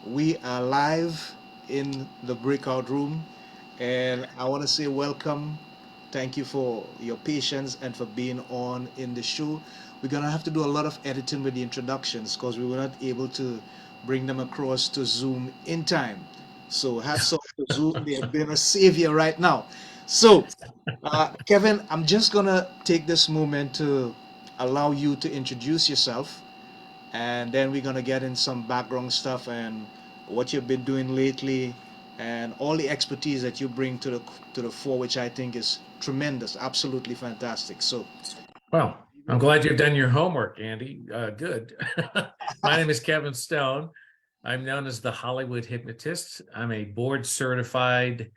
We are live in the breakout room, and I want to say welcome. Thank you for your patience and for being on in the show. We're gonna have to do a lot of editing with the introductions because we were not able to bring them across to Zoom in time. So hats off to Zoom; they have been a savior right now. So, Kevin, I'm just gonna take this moment to allow you to introduce yourself, and then we're gonna get in some background stuff and what you've been doing lately and all the expertise that you bring to the fore, which I think is tremendous, absolutely fantastic. So, Well, I'm glad you've done your homework, Andy. Good. My name is Kevin Stone. I'm known as the Hollywood Hypnotist. I'm a board-certified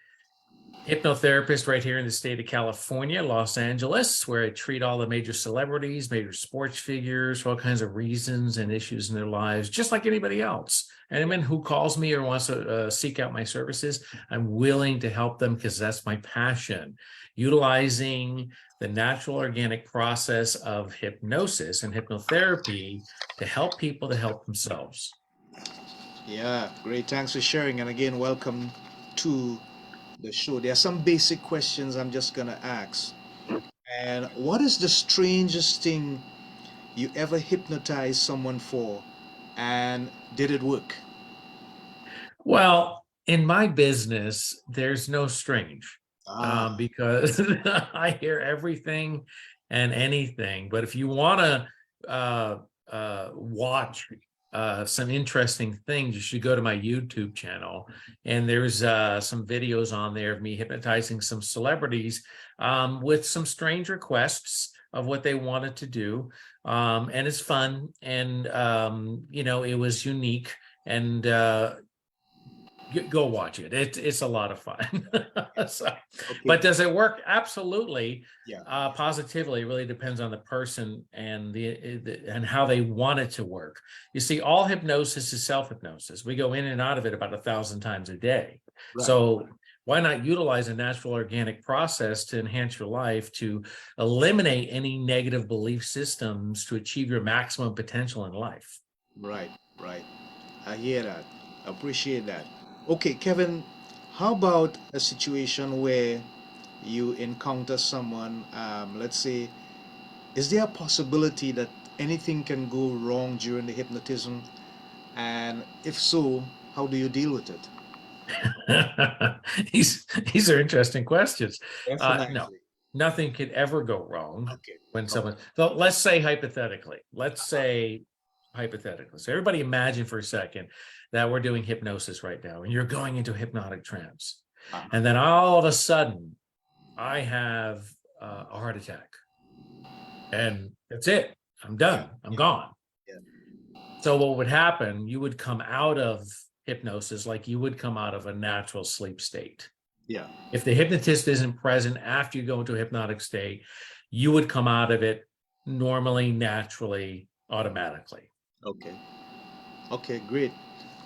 hypnotherapist right here in the state of California, Los Angeles, where I treat all the major celebrities, major sports figures for all kinds of reasons and issues in their lives, just like anybody else. Anyone who calls me or wants to seek out my services, I'm willing to help them because that's my passion. Utilizing the natural organic process of hypnosis and hypnotherapy to help people to help themselves. yeah, great. Thanks for sharing. And again, welcome to the show. There are some basic questions I'm just gonna ask. And what is the strangest thing you ever hypnotized someone for, and did it work? Well, in my business, there's no strange Ah, because I hear everything and anything. But if you want to watch some interesting things, you should go to my YouTube channel. And there's some videos on there of me hypnotizing some celebrities with some strange requests of what they wanted to do. And it's fun. And, it was unique. And go watch it. It's a lot of fun. So, okay. but does it work? Absolutely. Yeah. Positively, it really depends on the person and and how they want it to work. You see, all hypnosis is self-hypnosis. We go in and out of it about 1,000 times a day. Right. So why not utilize a natural organic process to enhance your life, to eliminate any negative belief systems to achieve your maximum potential in life? Right, right. I hear that. Appreciate that. Okay, Kevin, how about a situation where you encounter someone, let's say, is there a possibility that anything can go wrong during the hypnotism? And if so, how do you deal with it? These are interesting questions. No, Definitely. nothing could ever go wrong Okay. when Okay. someone. So let's say hypothetically. Let's say hypothetically. So everybody imagine for a second that we're doing hypnosis right now, and you're going into hypnotic trance, Ah, and then all of a sudden, I have a heart attack, and that's it. I'm yeah, done. I'm yeah, gone. yeah, So what would happen? You would come out of hypnosis like you would come out of a natural sleep state. yeah. If the hypnotist isn't present after you go into a hypnotic state, you would come out of it normally, naturally, automatically. Okay. Okay, great.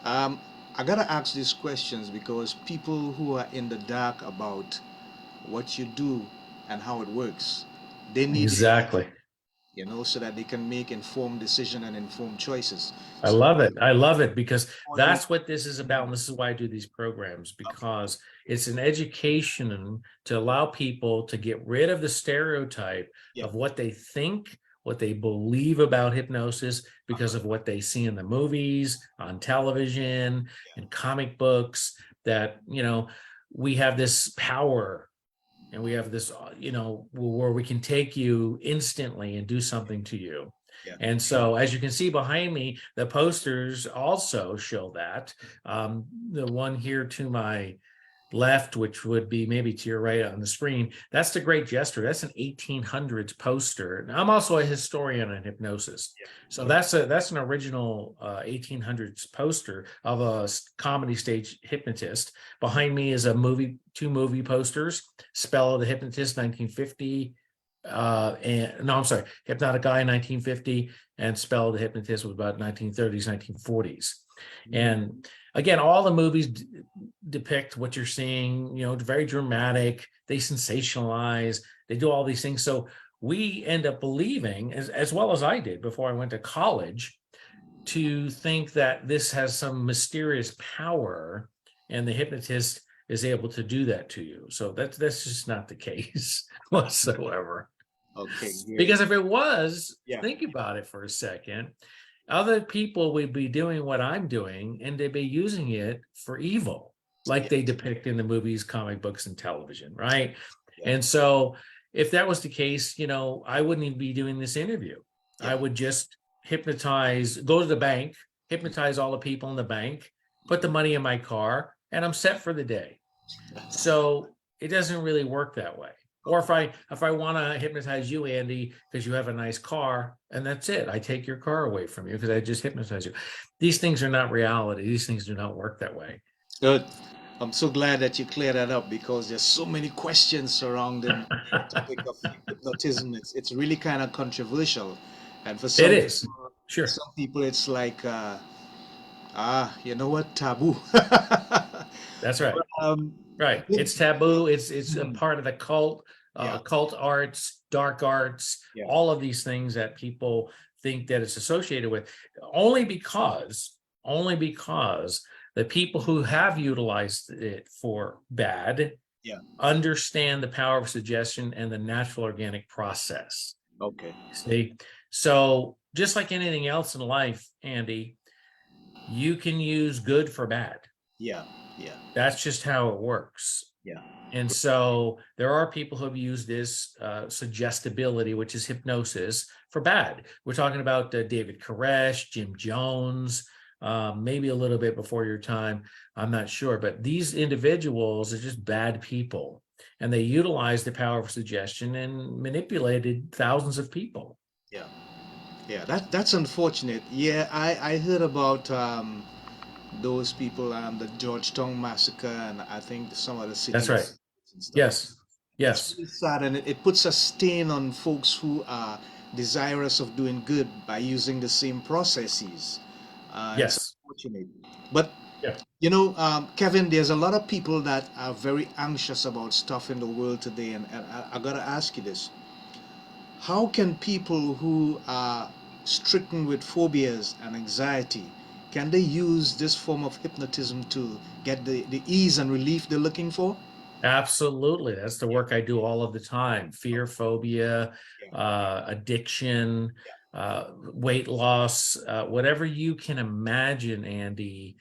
Um, I gotta ask these questions because people who are in the dark about what you do and how it works, they need to hear, Exactly. so that they can make informed decision and informed choices. I So love it. I love it because before you, that's what this is about. And this is why I do these programs, okay, because it's an education to allow people to get rid of the stereotype yeah, of what they think, what they believe about hypnosis because of what they see in the movies, on television, and comic books, that, we have this power and we have this, where we can take you instantly and do something to you. yeah, And so, as you can see behind me, the posters also show that. The one here to my left, which would be maybe to your right on the screen, that's the Great Jester. That's an 1800s poster. And I'm also a historian on hypnosis, so that's an original 1800s poster of a comedy stage hypnotist. Behind me is two movie posters: Spell of the Hypnotist, 1950. And no, I'm sorry, Hypnotic Eye, 1950, and Spell of the Hypnotist was about 1930s, 1940s. And again, all the movies depict what you're seeing, very dramatic. They sensationalize, they do all these things. So we end up believing, as well as I did before I went to college, to think that this has some mysterious power and the hypnotist is able to do that to you. So that's just not the case whatsoever. Okay, great. Because if it was, Yeah. think about it for a second. Other people would be doing what I'm doing and they'd be using it for evil, like Yeah. they depict in the movies, comic books, and television, right? Yeah. And so if that was the case, I wouldn't even be doing this interview. I Yeah. would just hypnotize, go to the bank, hypnotize all the people in the bank, put the money in my car, and I'm set for the day. So it doesn't really work that way. Or if I want to hypnotize you, Andy, because you have a nice car, and that's it. I take your car away from you because I just hypnotize you. These things are not reality. These things do not work that way. Good. I'm so glad that you cleared that up because there's so many questions surrounding the topic of hypnotism. It's really kind of controversial, and It is. for Sure. some people it's like you know what, taboo. That's right. um, Right. good. It's taboo. It's a Mhm. part of the cult, Yeah, occult arts, dark arts, yeah, all of these things that people think that it's associated with, only because the people who have utilized it for bad yeah. understand the power of suggestion and the natural organic process. Okay. See? So just like anything else in life, Andy, you can use good for bad. Yeah, yeah, That's just how it works. yeah, And so there are people who have used this suggestibility, which is hypnosis, for bad. We're talking about David Koresh, Jim Jones, maybe a little bit before your time. I'm not sure. But these individuals are just bad people. And they utilized the power of suggestion and manipulated thousands of people. yeah, yeah. That's unfortunate. Yeah, I heard about those people, the Georgetown massacre, and I think some other That's right. cities and stuff. Yes. It's Yes. really sad, and it puts a stain on folks who are desirous of doing good by using the same processes. It's Yes. unfortunate. But, Yeah. Kevin, there's a lot of people that are very anxious about stuff in the world today, and I gotta ask you this. How can people who are stricken with phobias and anxiety, can they use this form of hypnotism to get the ease and relief they're looking for? Absolutely. That's the Yeah. work I do all of the time. Fear, phobia, Yeah. addiction, weight loss, whatever you can imagine, Andy.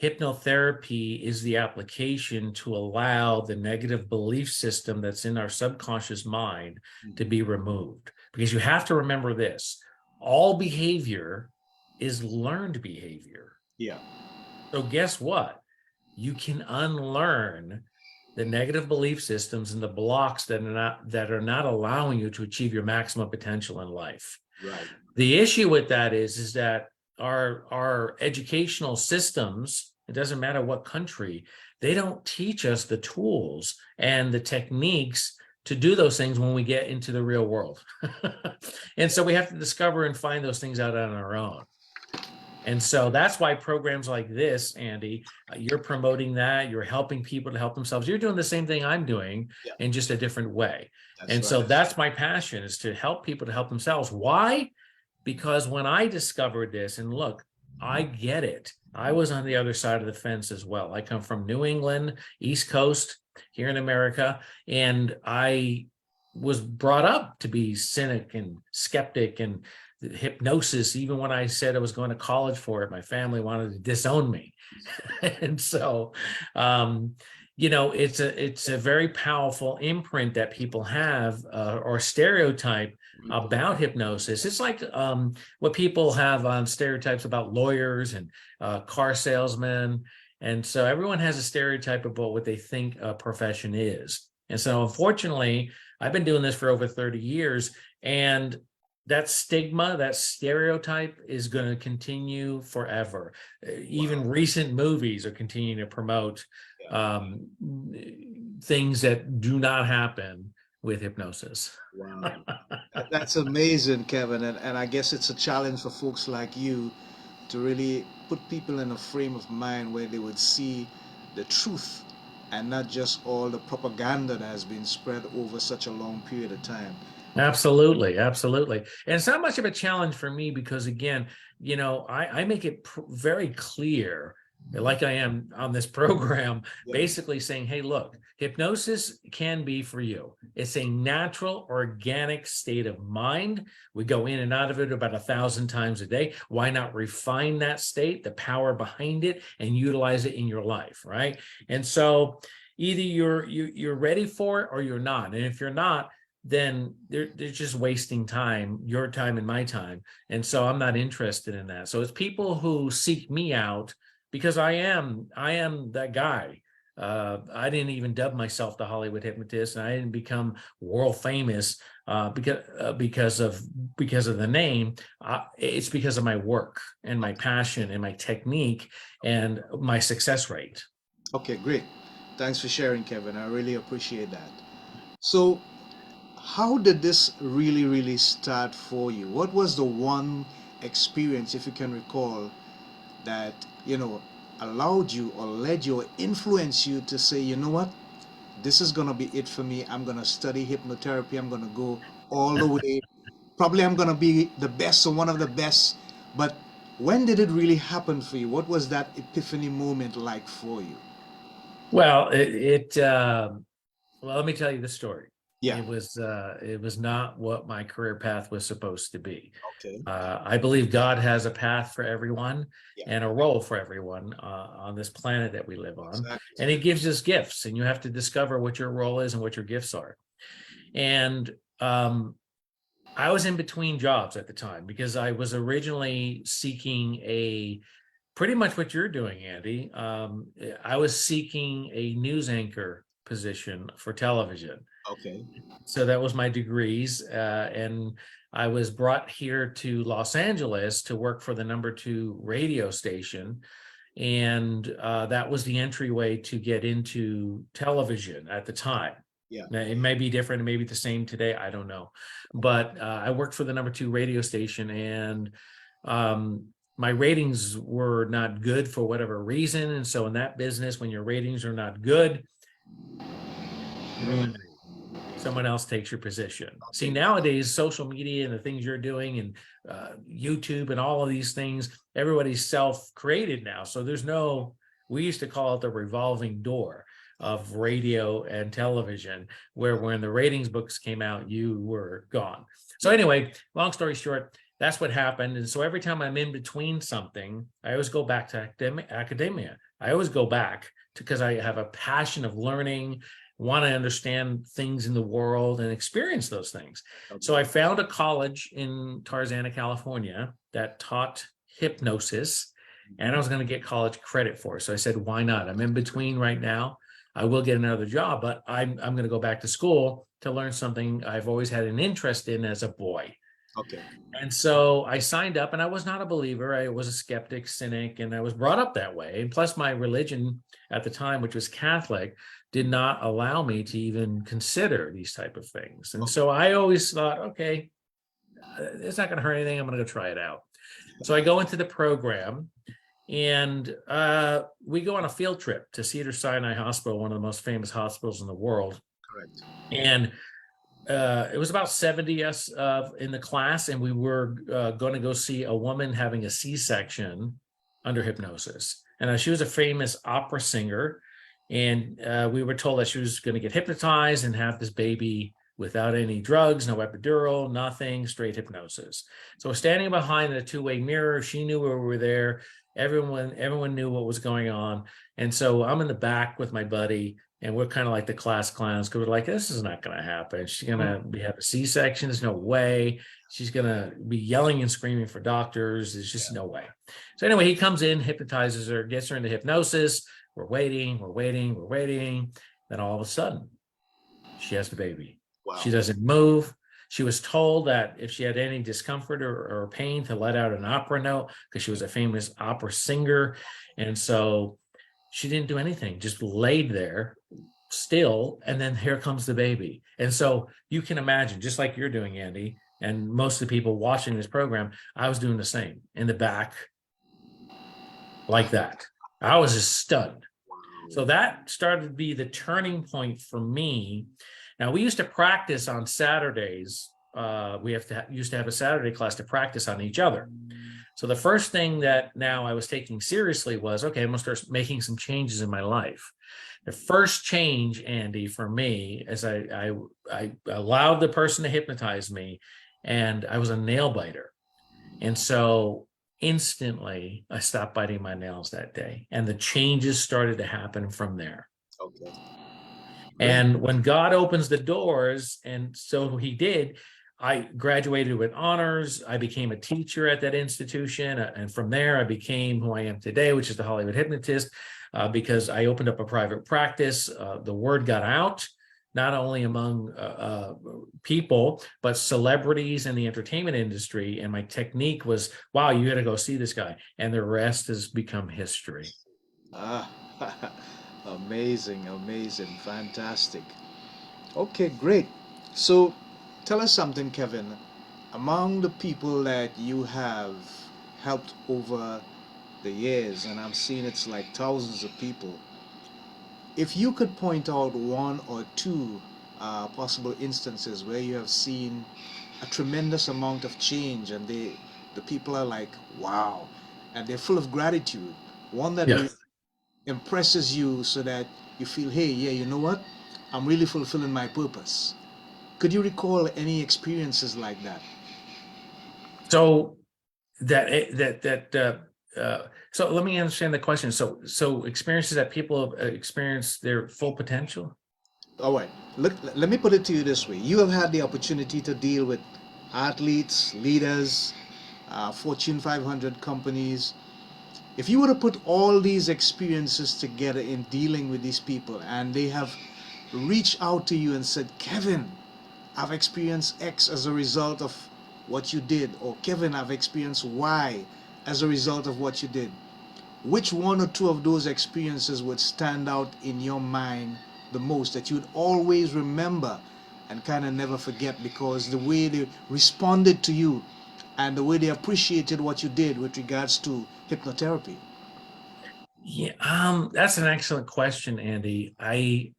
Hypnotherapy is the application to allow the negative belief system that's in our subconscious mind to Mhm. be removed. Because you have to remember this, all behavior is learned behavior. Yeah. So guess what? You can unlearn the negative belief systems and the blocks that are not allowing you to achieve your maximum potential in life. Right. The issue with that is that our educational systems, it doesn't matter what country, they don't teach us the tools and the techniques to do those things when we get into the real world. And so we have to discover and find those things out on our own. And so that's why programs like this, Andy, you're promoting that, you're helping people to help themselves. You're doing the same thing I'm doing Yeah. in just a different way. That's And so right. that's my passion, is to help people to help themselves. Why? Because when I discovered this, and look, I get it. I was on the other side of the fence as well. I come from New England, East Coast, here in America, and I was brought up to be cynic and skeptic and hypnosis. Even when I said I was going to college for it, my family wanted to disown me. And so it's a very powerful imprint that people have, or stereotype about hypnosis. It's like what people have on stereotypes about lawyers and car salesmen. And so everyone has a stereotype about what they think a profession is. And so unfortunately, I've been doing this for over 30 years, and that stigma, that stereotype is going to continue forever. Even recent movies are continuing to promote Yeah. um, things that do not happen with hypnosis. Wow. That's amazing, Kevin. And I guess it's a challenge for folks like you to really put people in a frame of mind where they would see the truth and not just all the propaganda that has been spread over such a long period of time. Absolutely, absolutely. And it's not much of a challenge for me because, again, I make it very clear, like I am on this program, Yeah. basically saying, hey, look, hypnosis can be for you. It's a natural, organic state of mind. We go in and out of it about 1,000 times a day. Why not refine that state, the power behind it, and utilize it in your life, right? And so either you're ready for it or you're not. And if you're not, then they're just wasting time, your time and my time. And so I'm not interested in that. So it's people who seek me out because I am that guy. I didn't even dub myself the Hollywood hypnotist, and I didn't become world famous because of the name. It's because of my work and my passion and my technique and my success rate. Okay, great. Thanks for sharing, Kevin. I really appreciate that. So, how did this really start for you? What was the one experience, if you can recall, that, allowed you or led you or influenced you to say, you know what, this is going to be it for me. I'm going to study hypnotherapy. I'm going to go all the way. Probably I'm going to be the best or one of the best. But when did it really happen for you? What was that epiphany moment like for you? Well, well, let me tell you the story. Yeah. It was not what my career path was supposed to be. Okay. I believe God has a path for everyone Yeah. and a role for everyone on this planet that we live on, Exactly. and He gives us gifts, and you have to discover what your role is and what your gifts are. And I was in between jobs at the time because I was originally seeking a pretty much what you're doing, Andy. I was seeking a news anchor position for television. Okay. So that was my degrees. And I was brought here to Los Angeles to work for the #2 radio station. And that was the entryway to get into television at the time. Yeah. Now, it may be different, it may be the same today, I don't know. But I worked for the #2 radio station, and um, my ratings were not good for whatever reason. And so in that business, when your ratings are not good, you're Mm. eliminated. Someone else takes your position. See, Okay. nowadays, social media and the things you're doing, and YouTube and all of these things, everybody's self-created now. So we used to call it the revolving door of radio and television, where when the ratings books came out, you were gone. So anyway, long story short, that's what happened. And so every time I'm in between something, I always go back to academia. I always go back because I have a passion of learning, want to understand things in the world and experience those things. So I found a college in Tarzana, California that taught hypnosis, and I was going to get college credit for it. So I said, why not? I'm in between right now. I will get another job, but I'm going to go back to school to learn something I've always had an interest in as a boy. Okay. And so I signed up, and I was not a believer. I was a skeptic, cynic, and I was brought up that way. And plus, my religion at the time, which was Catholic, did not allow me to even consider these type of things. And so I always thought, okay, it's not going to hurt anything. I'm going to go try it out. So I go into the program, and we go on a field trip to Cedars-Sinai Hospital, one of the most famous hospitals in the world. Correct. And it was about 70 us in the class, and we were going to go see a woman having a C-section under hypnosis. And she was a famous opera singer, and we were told that she was going to get hypnotized and have this baby without any drugs, no epidural, nothing, straight hypnosis. So we're standing behind a two-way mirror. She knew we were there. Everyone knew what was going on. And so I'm in the back with my buddy, and we're kind of like the class clowns because we're like, this is not going to happen. She's going to have a C-section. There's no way. She's going to be yelling and screaming for doctors. There's just no way. So anyway, he comes in, hypnotizes her, gets her into hypnosis. We're waiting. Then all of a sudden, she has the baby. Wow. She doesn't move. She was told that if she had any discomfort or pain to let out an opera note because she was a famous opera singer. And so she didn't do anything, just laid there still. And then here comes the baby. And so you can imagine, just like you're doing, Andy, and most of the people watching this program, I was doing the same in the back like that. I was just stunned. So that started to be the turning point for me. Now, we used to practice on Saturdays we used to have a Saturday class to practice on each other. So the first thing that now I was taking seriously was, okay, I'm gonna start making some changes in my life. The first change, Andy, for me, is I allowed the person to hypnotize me, and I was a nail biter. And so instantly I stopped biting my nails that day, and the changes started to happen from there. Okay. Great. And when God opens the doors, and so he did, I graduated with honors. I became a teacher at that institution. And from there, I became who I am today, which is the Hollywood Hypnotist, because I opened up a private practice. The word got out, not only among people, but celebrities in the entertainment industry. And my technique was, wow, you got to go see this guy. And the rest has become history. Ah, amazing, amazing, fantastic. Okay, great. So tell us something, Kevin. Among the people that you have helped over the years, and I'm seeing it's like thousands of people, if you could point out one or two possible instances where you have seen a tremendous amount of change and the people are like, wow, and they're full of gratitude, one that Yeah. really impresses you so that you feel, hey, yeah, you know what? I'm really fulfilling my purpose. Could you recall any experiences like that? So so let me understand the question. So experiences that people have experienced their full potential. All right. Let me put it to you this way. You have had the opportunity to deal with athletes, leaders, Fortune 500 companies. If you were to put all these experiences together in dealing with these people and they have reached out to you and said, Kevin, I've experienced X as a result of what you did, or Kevin, I've experienced Y as a result of what you did. Which one or two of those experiences would stand out in your mind the most that you'd always remember and kind of never forget because the way they responded to you and the way they appreciated what you did with regards to hypnotherapy? Yeah, that's an excellent question, Andy. I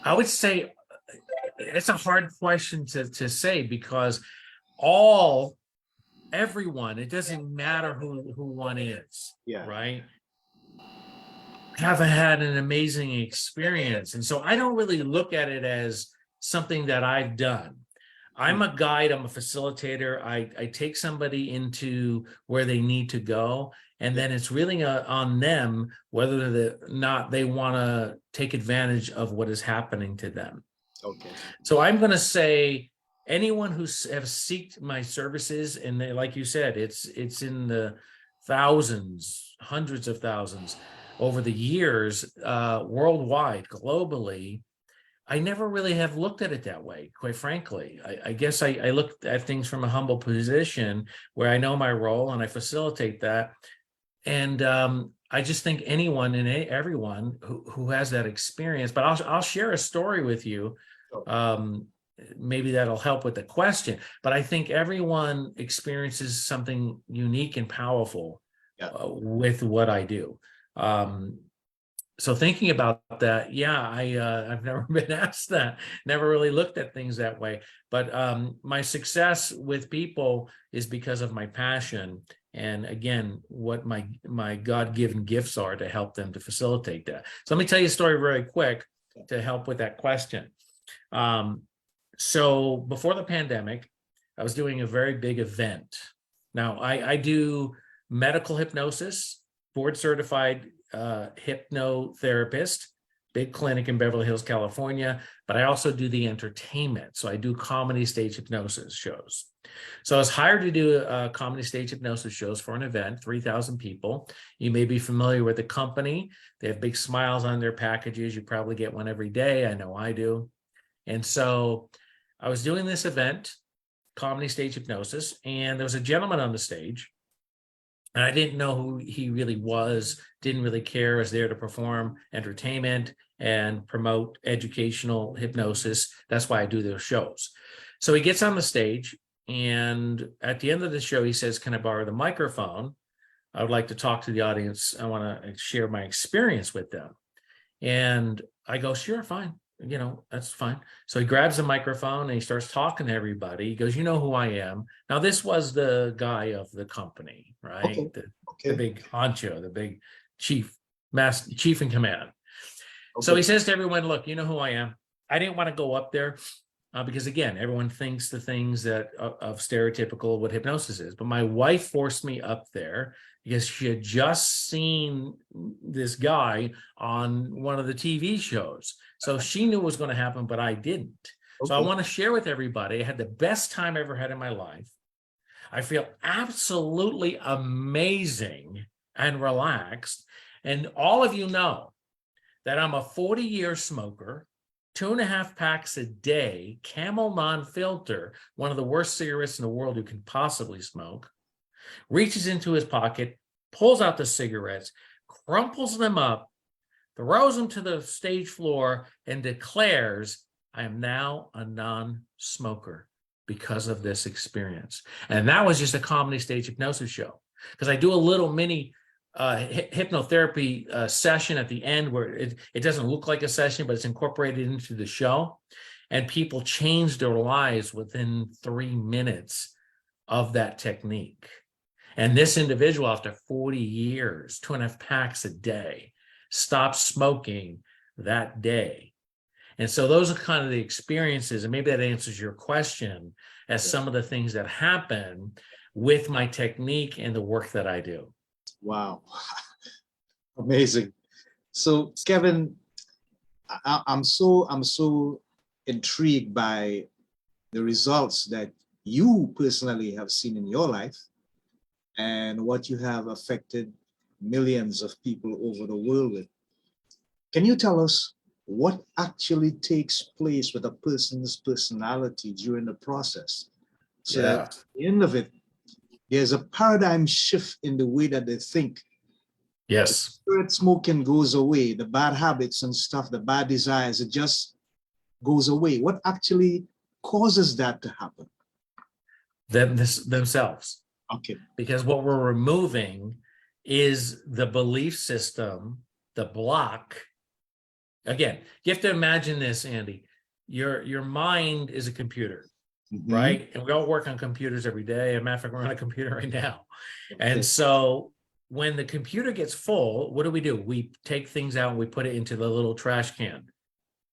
would say it's a hard question to say because all everyone, it doesn't matter who one is, Yeah. right? Have had an amazing experience. And so I don't really look at it as something that I've done. I'm a guide, I'm a facilitator. I take somebody into where they need to go. And then it's really on them whether or not they want to take advantage of what is happening to them. Okay. So I'm going to say anyone who have sought my services, and they, like you said, it's in the thousands, hundreds of thousands over the years, worldwide, globally. I never really have looked at it that way, quite frankly. I guess I look at things from a humble position where I know my role and I facilitate that. And I just think anyone and everyone who has that experience, but I'll share a story with you. Um, Maybe that'll help with the question, but I think everyone experiences something unique and powerful Yeah. with what I do. So thinking about that, yeah, I've never been asked that, never really looked at things that way. But my success with people is because of my passion, and again, what my God-given gifts are to help them to facilitate that. So let me tell you a story very quick to help with that question. So before the pandemic, I was doing a very big event. Now I do medical hypnosis, board-certified hypnotherapist, big clinic in Beverly Hills, California, but I also do the entertainment. So I do comedy stage hypnosis shows. So I was hired to do comedy stage hypnosis shows for an event, 3,000 people. You may be familiar with the company. They have big smiles on their packages. You probably get one every day. I know I do. And so I was doing this event, comedy stage hypnosis, and there was a gentleman on the stage. And I didn't know who he really was, didn't really care, was there to perform entertainment and promote educational hypnosis. That's why I do those shows. So he gets on the stage, and at the end of the show, he says, "Can I borrow the microphone? I would like to talk to the audience. I want to share my experience with them." And I go, "Sure, fine." that's fine. So he grabs the microphone and he starts talking to everybody. He goes, you know who I am. Now, this was the guy of the company, right? Okay. The Okay. big honcho, the big chief in command. So Okay. he says to everyone, look, you know who I am. I didn't want to go up there because, again, everyone thinks the things that of stereotypical what hypnosis is. But my wife forced me up there because she had just seen this guy on one of the TV shows. So she knew what was going to happen, but I didn't. So I Okay. want to share with everybody, I had the best time I ever had in my life. I feel absolutely amazing and relaxed. And all of you know that I'm a 40-year smoker, 2.5 packs a day, Camel non-filter, one of the worst cigarettes in the world you can possibly smoke, reaches into his pocket, pulls out the cigarettes, crumples them up, throws them to the stage floor, and declares, I am now a non-smoker because of this experience. And that was just a comedy stage hypnosis show. Because I do a little mini hypnotherapy session at the end where it doesn't look like a session, but it's incorporated into the show. And people change their lives within 3 minutes of that technique. And this individual, after 40 years, 2.5 packs a day, stopped smoking that day. And so those are kind of the experiences, and maybe that answers your question as some of the things that happen with my technique and the work that I do. Wow. Amazing. So Kevin, I'm so intrigued by the results that you personally have seen in your life and what you have affected millions of people over the world with. Can you tell us what actually takes place with a person's personality during the process? So that at the end of it, there's a paradigm shift in the way that they think. Yes. Cigarette smoking goes away, the bad habits and stuff, the bad desires, it just goes away. What actually causes that to happen? Themselves. Okay. Because what we're removing is the belief system, the block. Again, you have to imagine this, Andy. Your mind is a computer, right? And we all work on computers every day. As a matter of fact, we're on a computer right now. And so when the computer gets full, what do? We take things out and we put it into the little trash can,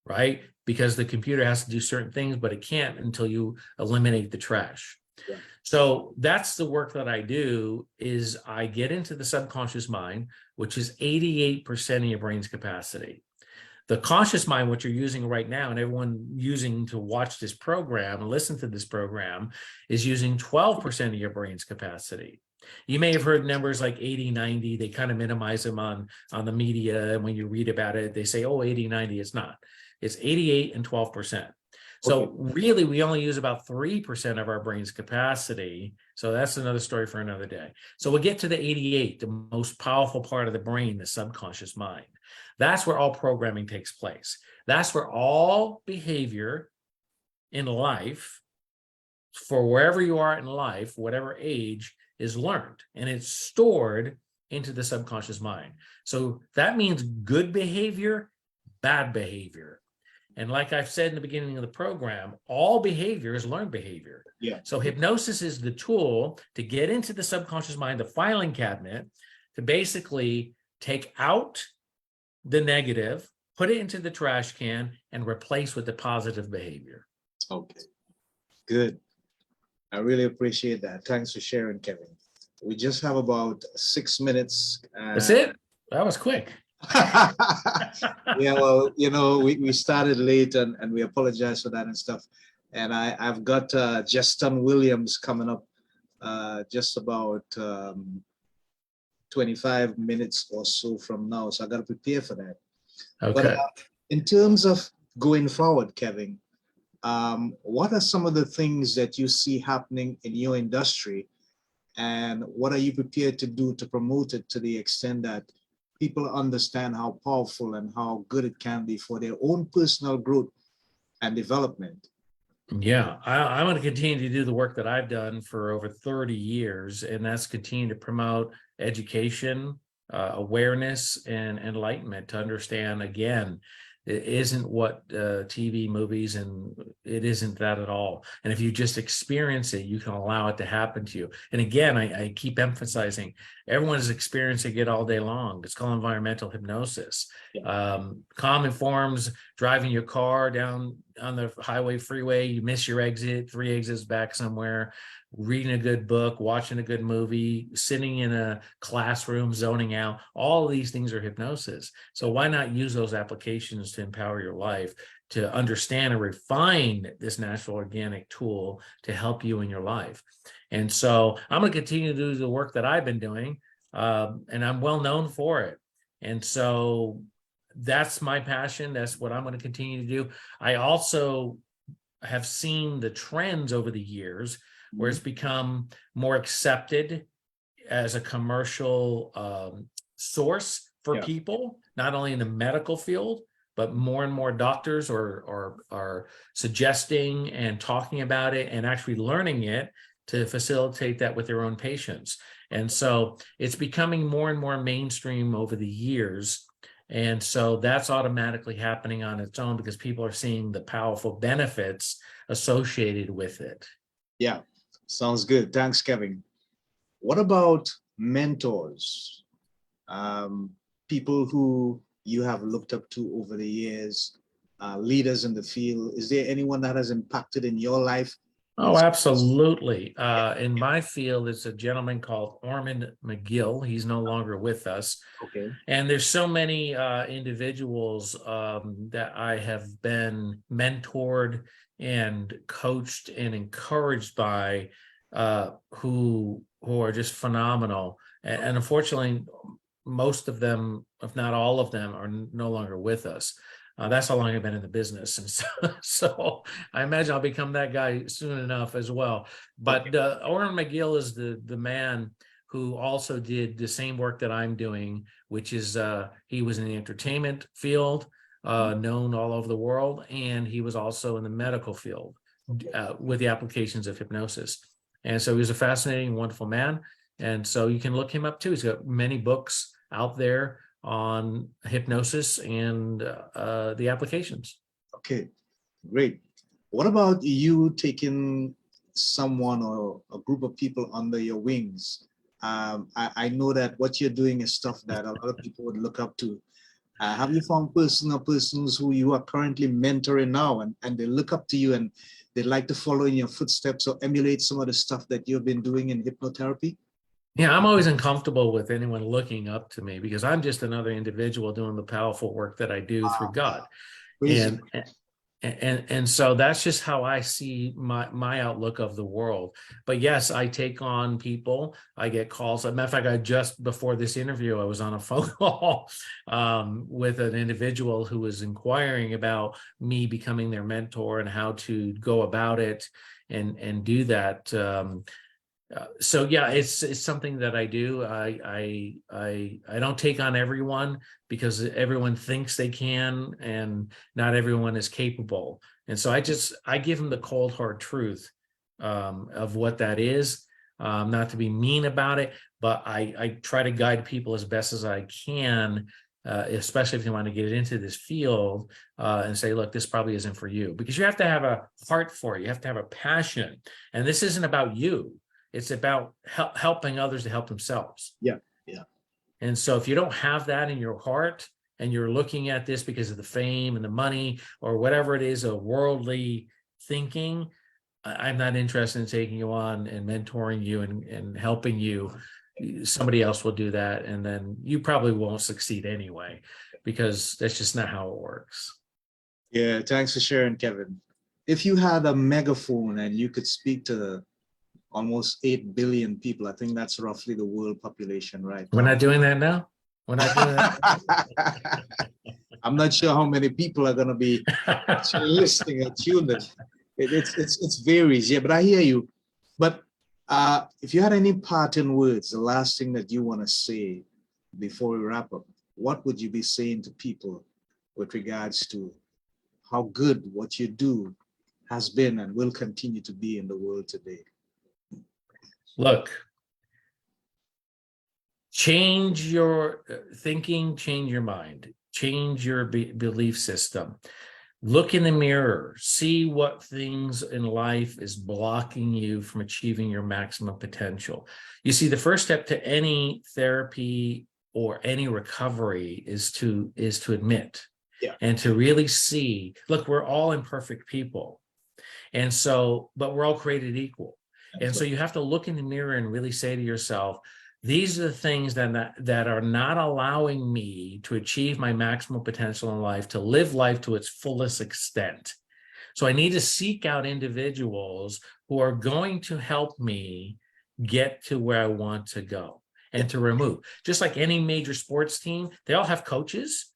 right? Because the computer has to do certain things, but it can't until you eliminate the trash. Yeah. So that's the work that I do is I get into the subconscious mind, which is 88% of your brain's capacity. The conscious mind, what you're using right now, and everyone using to watch this program and listen to this program, is using 12% of your brain's capacity. You may have heard numbers like 80, 90. They kind of minimize them on the media. And when you read about it, they say, oh, 80, 90. It's not. It's 88 and 12%. So really, we only use about 3% of our brain's capacity. So that's another story for another day. So we'll get to the 88, the most powerful part of the brain, the subconscious mind. That's where all programming takes place. That's where all behavior in life, for wherever you are in life, whatever age, is learned. And it's stored into the subconscious mind. So that means good behavior, bad behavior. And like I've said in the beginning of the program, all behavior is learned behavior. Yeah. So hypnosis is the tool to get into the subconscious mind, the filing cabinet, to basically take out the negative, put it into the trash can, and replace with the positive behavior. Okay, good. I really appreciate that. Thanks for sharing, Kevin. We just have about 6 minutes. That's it? That was quick. Yeah, well, we started late and we apologize for that and stuff. And I've got Justin Williams coming up just about 25 minutes or so from now. So I got to prepare for that. Okay. But in terms of going forward, Kevin, what are some of the things that you see happening in your industry, and what are you prepared to do to promote it to the extent that people understand how powerful and how good it can be for their own personal growth and development? Yeah, I'm going to continue to do the work that I've done for over 30 years, and that's continue to promote education, awareness, and enlightenment to understand, again, It isn't what TV, movies, and it isn't that at all. And if you just experience it, you can allow it to happen to you. And again, I keep emphasizing, everyone is experiencing it all day long. It's called environmental hypnosis. Common forms: driving your car down on the highway, freeway, you miss your exit, 3 exits back somewhere, reading a good book, watching a good movie, sitting in a classroom, zoning out. All of these things are hypnosis. So why not use those applications to empower your life, to understand and refine this natural organic tool to help you in your life? And so I'm going to continue to do the work that I've been doing, and I'm well known for it. And so that's my passion. That's what I'm going to continue to do. I also have seen the trends over the years where it's become more accepted as a commercial source for people, not only in the medical field, but more and more doctors are suggesting and talking about it and actually learning it to facilitate that with their own patients. And so it's becoming more and more mainstream over the years. And so that's automatically happening on its own because people are seeing the powerful benefits associated with it. Yeah, sounds good. Thanks, Kevin. What about mentors? People who you have looked up to over the years, leaders in the field. Is there anyone that has impacted in your life? Oh, absolutely. In my field, it's a gentleman called Ormond McGill. He's no longer with us. Okay. And there's so many individuals that I have been mentored and coached and encouraged by, who are just phenomenal. And unfortunately, most of them, if not all of them, are no longer with us. That's how long I've been in the business. And so I imagine I'll become that guy soon enough as well. But Orrin McGill is the man who also did the same work that I'm doing, which is he was in the entertainment field, known all over the world, and he was also in the medical field with the applications of hypnosis. And so he was a fascinating, wonderful man. And so you can look him up too. He's got many books out there on hypnosis and the applications. Okay, great. What about you taking someone or a group of people under your wings? I know that what you're doing is stuff that a lot of people would look up to. Have you found persons who you are currently mentoring now and they look up to you and they'd like to follow in your footsteps or emulate some of the stuff that you've been doing in hypnotherapy? Yeah, I'm always uncomfortable with anyone looking up to me because I'm just another individual doing the powerful work that I do through God. And so that's just how I see my outlook of the world. But yes, I take on people. I get calls. As a matter of fact, I just before this interview, I was on a phone call with an individual who was inquiring about me becoming their mentor and how to go about it and do that. So yeah, it's something that I do. I don't take on everyone because everyone thinks they can, and not everyone is capable. And so I give them the cold hard truth of what that is. Not to be mean about it, but I try to guide people as best as I can, especially if you want to get into this field and say, look, this probably isn't for you, because you have to have a heart for it. You have to have a passion, and this isn't about you. It's about helping others to help themselves. Yeah. And so if you don't have that in your heart and you're looking at this because of the fame and the money or whatever it is, a worldly thinking, I'm not interested in taking you on and mentoring you and helping you. Somebody else will do that. And then you probably won't succeed anyway, because that's just not how it works. Yeah. Thanks for sharing, Kevin. If you had a megaphone and you could speak to almost 8 billion people. I think that's roughly the world population right now. We're not doing that now? We're not doing that? I'm not sure how many people are going to be actually listening or tuned in. It varies, yeah, but I hear you. But if you had any parting words, the last thing that you want to say before we wrap up, what would you be saying to people with regards to how good what you do has been and will continue to be in the world today? Look, change your thinking, change your mind. change your belief system. Look in the mirror, see what things in life is blocking you from achieving your maximum potential. You see, the first step to any therapy or any recovery is to admit and to really see, look, we're all imperfect people. And so, but we're all created equal. And so you have to look in the mirror and really say to yourself, these are the things that are not allowing me to achieve my maximum potential in life, to live life to its fullest extent. So I need to seek out individuals who are going to help me get to where I want to go and to remove. Just like any major sports team, they all have coaches,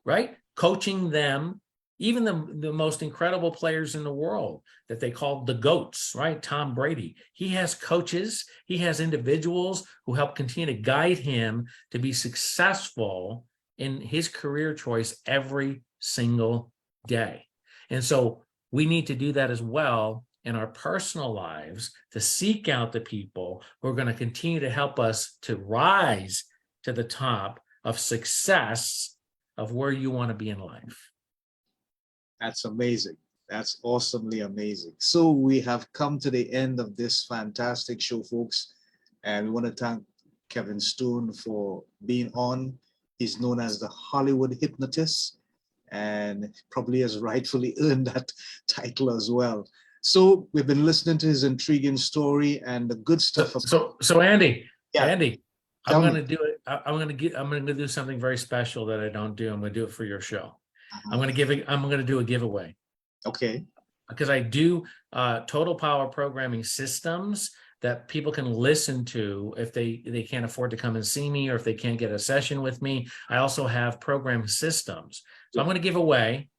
right? Coaching them, even the most incredible players in the world that they call the GOATs, right? Tom Brady, he has coaches, he has individuals who help continue to guide him to be successful in his career choice every single day. And so we need to do that as well in our personal lives, to seek out the people who are going to continue to help us to rise to the top of success of where you want to be in life. That's amazing. That's awesomely amazing. So we have come to the end of this fantastic show, folks. And we want to thank Kevin Stone for being on. He's known as the Hollywood Hypnotist, and probably has rightfully earned that title as well. So we've been listening to his intriguing story and the good stuff. So Andy, Andy, I'm going to do it. I'm going to do something very special that I don't do. I'm going to do it for your show. I'm going to do a giveaway. Okay. Because I do total power programming systems that people can listen to if they can't afford to come and see me, or if they can't get a session with me. I also have programming systems. So I'm going to give away.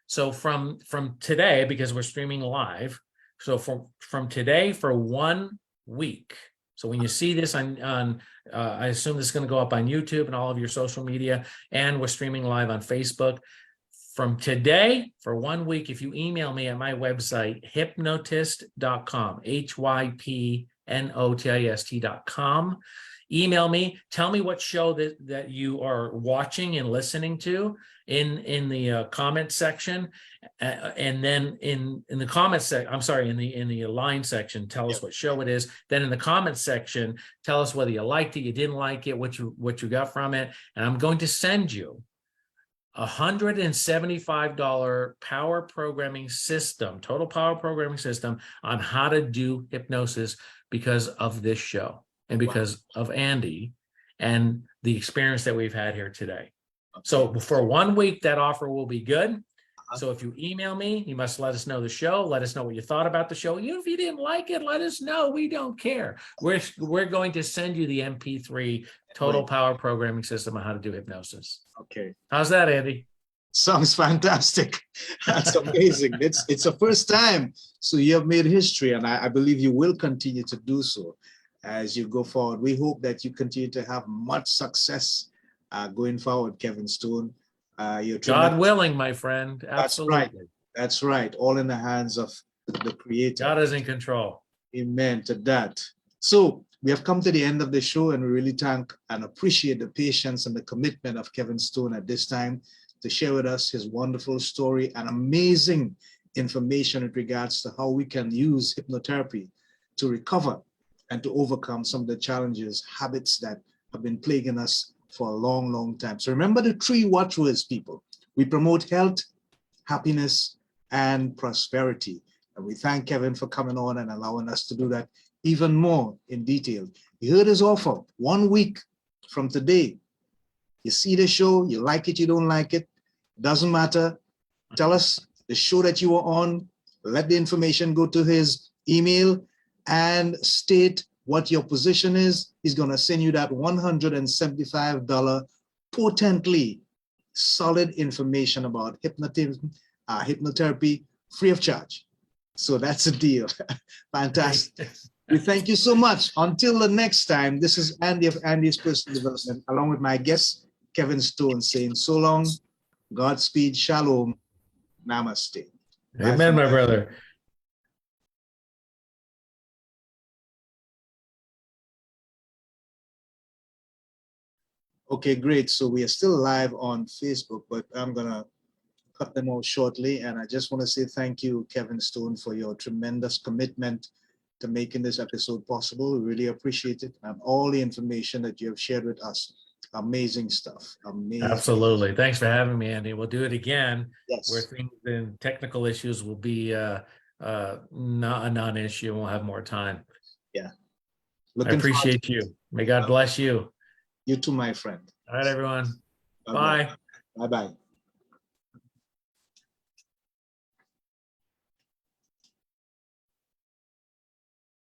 So from today, because we're streaming live, so from today for 1 week. So when you see this on I assume this is going to go up on YouTube and all of your social media, and we're streaming live on Facebook. From today for 1 week, if you email me at my website, hypnotist.com, hypnotist.com, email me, tell me what show that you are watching and listening to in the comment section, and then in the comments in the line section, tell us what show it is. Then in the comments section, tell us whether you liked it, you didn't like it, what you got from it, and I'm going to send you $175 power programming system, total power programming system on how to do hypnosis because of this show and because of Andy and the experience that we've had here today. So for 1 week, that offer will be good. So if you email me, you must let us know the show. Let us know what you thought about the show. Even if you didn't like it, let us know. We don't care. We're going to send you the MP3 total power programming system on how to do hypnosis. Okay. How's that, Andy? Sounds fantastic. That's amazing. It's a first time. So you have made history, and I believe you will continue to do so as you go forward. We hope that you continue to have much success going forward, Kevin Stone. God willing, my friend. Absolutely. That's right. All in the hands of the Creator. God is in control. Amen to that. So we have come to the end of the show, and we really thank and appreciate the patience and the commitment of Kevin Stone at this time to share with us his wonderful story and amazing information in regards to how we can use hypnotherapy to recover and to overcome some of the challenges, habits that have been plaguing us for a long, long time. So remember the 3 watchwords, people. We promote health, happiness, and prosperity. And we thank Kevin for coming on and allowing us to do that even more in detail. You heard his offer, 1 week from today. You see the show, you like it, you don't like it, doesn't matter. Tell us the show that you were on, let the information go to his email and state what your position is. He's going to send you that $175 potently solid information about hypnotism, hypnotherapy, free of charge. So that's a deal. Fantastic. We thank you so much. Until the next time, this is Andy of Andy's Personal Development, along with my guest, Kevin Stone, saying so long, Godspeed, Shalom, Namaste. Amen, my brother. Okay, great. So we are still live on Facebook, but I'm gonna cut them out shortly. And I just want to say thank you, Kevin Stone, for your tremendous commitment to making this episode possible. We really appreciate it. And all the information that you have shared with us. Amazing stuff. Amazing. Absolutely. Thanks for having me, Andy. We'll do it again where Yes. things and technical issues will be not a non-issue and we'll have more time. Yeah. I Looking forward to appreciate you. May God bless you. you too, my friend. All right, everyone. God bless. Bye. Bye-bye.